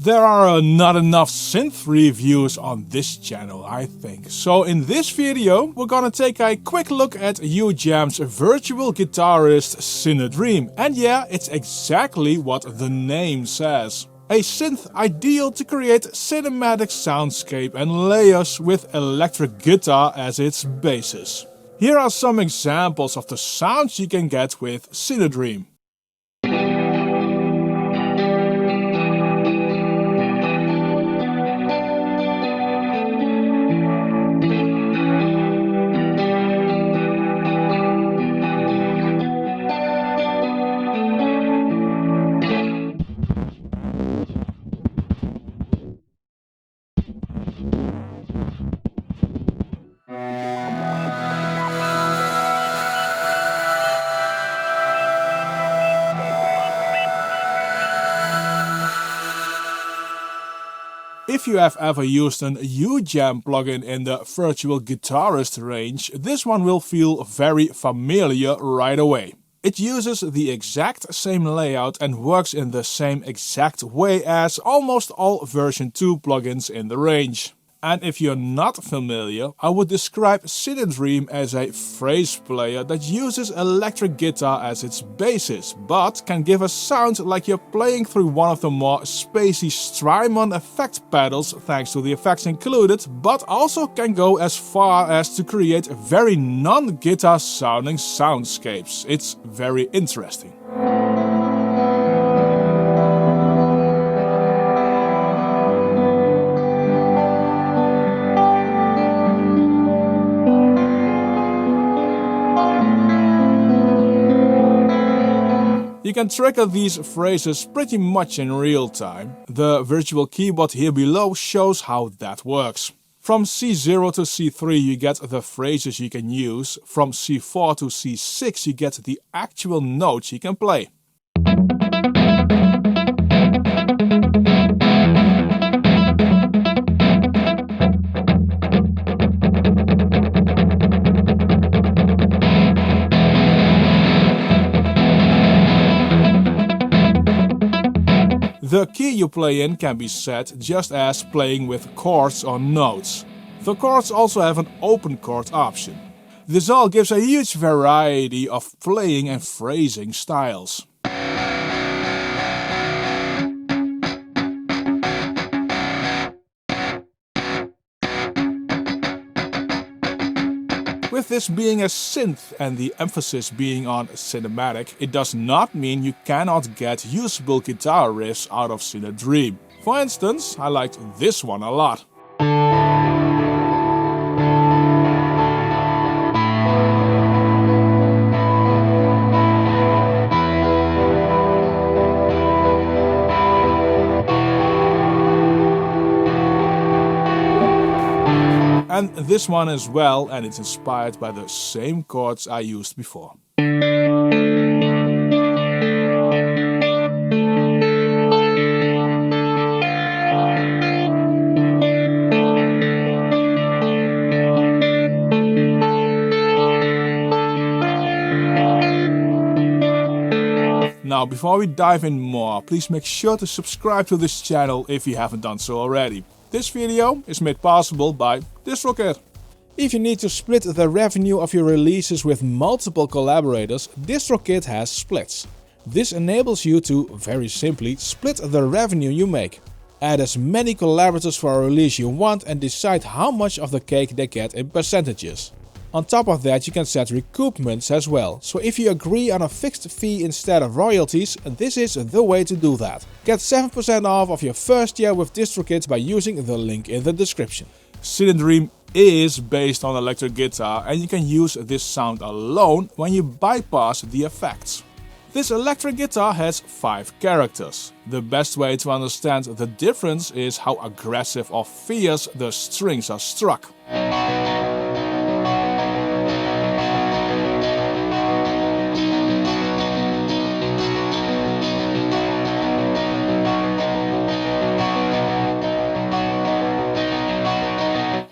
There are not enough synth reviews on this channel, I think. So in this video we're gonna take a quick look at UJAM's virtual guitarist CINEDREAM. And yeah, it's exactly what the name says. A synth ideal to create cinematic soundscape and layers with electric guitar as its basis. Here are some examples of the sounds you can get with CINEDREAM. If you have ever used an UJAM plugin in the Virtual Guitarist range, this one will feel very familiar right away. It uses the exact same layout and works in the same exact way as almost all version 2 plugins in the range. And if you're not familiar, I would describe CINEDREAM as a phrase player that uses electric guitar as its basis, but can give a sound like you're playing through one of the more spacey Strymon effect pedals thanks to the effects included, but also can go as far as to create very non-guitar sounding soundscapes. It's very interesting. You can trigger these phrases pretty much in real time. The virtual keyboard here below shows how that works. From C0 to C3 you get the phrases you can use. From C4 to C6 you get the actual notes you can play. The key you play in can be set just as playing with chords or notes. The chords also have an open chord option. This all gives a huge variety of playing and phrasing styles. With this being a synth and the emphasis being on cinematic, it does not mean you cannot get usable guitar riffs out of CINEDREAM. For instance, I liked this one a lot. And this one as well, and it's inspired by the same chords I used before. Now, before we dive in more, please make sure to subscribe to this channel if you haven't done so already. This video is made possible by DistroKid. If you need to split the revenue of your releases with multiple collaborators, DistroKid has splits. This enables you to, very simply, split the revenue you make. Add as many collaborators for a release you want and decide how much of the cake they get in percentages. On top of that, you can set recoupments as well, so if you agree on a fixed fee instead of royalties, this is the way to do that. Get 7% off of your first year with DistroKid by using the link in the description. CINEDREAM is based on electric guitar and you can use this sound alone when you bypass the effects. This electric guitar has 5 characters. The best way to understand the difference is how aggressive or fierce the strings are struck.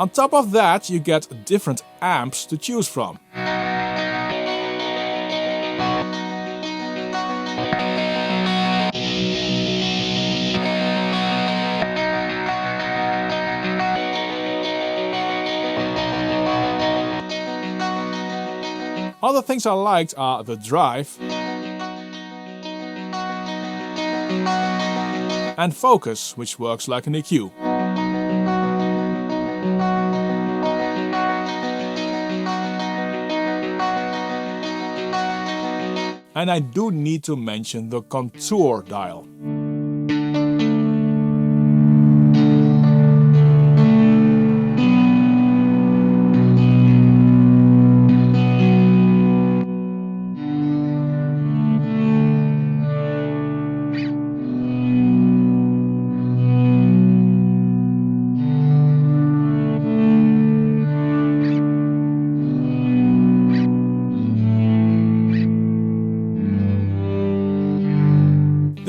On top of that, you get different amps to choose from. Other things I liked are the drive and focus, which works like an EQ. And I do need to mention the contour dial.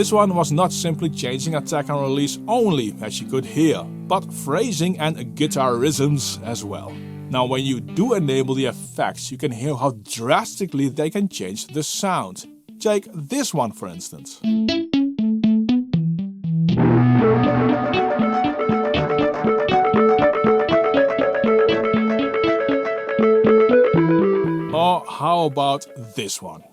This one was not simply changing attack and release only, as you could hear, but phrasing and guitarisms as well. Now when you do enable the effects, you can hear how drastically they can change the sound. Take this one for instance. Or how about this one?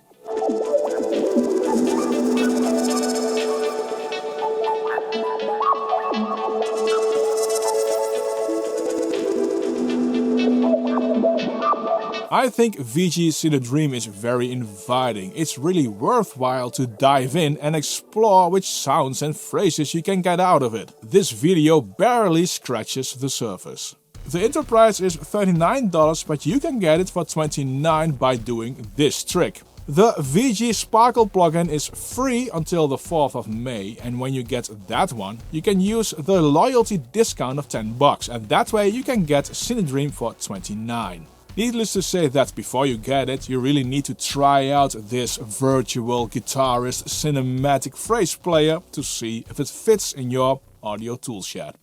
I think UJAM Cinedream is very inviting. It's really worthwhile to dive in and explore which sounds and phrases you can get out of it. This video barely scratches the surface. The intro price is $39, but you can get it for $29 by doing this trick. The UJAM Sparkle plugin is free until the 4th of May, and when you get that one, you can use the loyalty discount of $10, and that way you can get Cinedream for $29. Needless to say that before you get it, you really need to try out this virtual guitarist cinematic phrase player to see if it fits in your audio toolshed.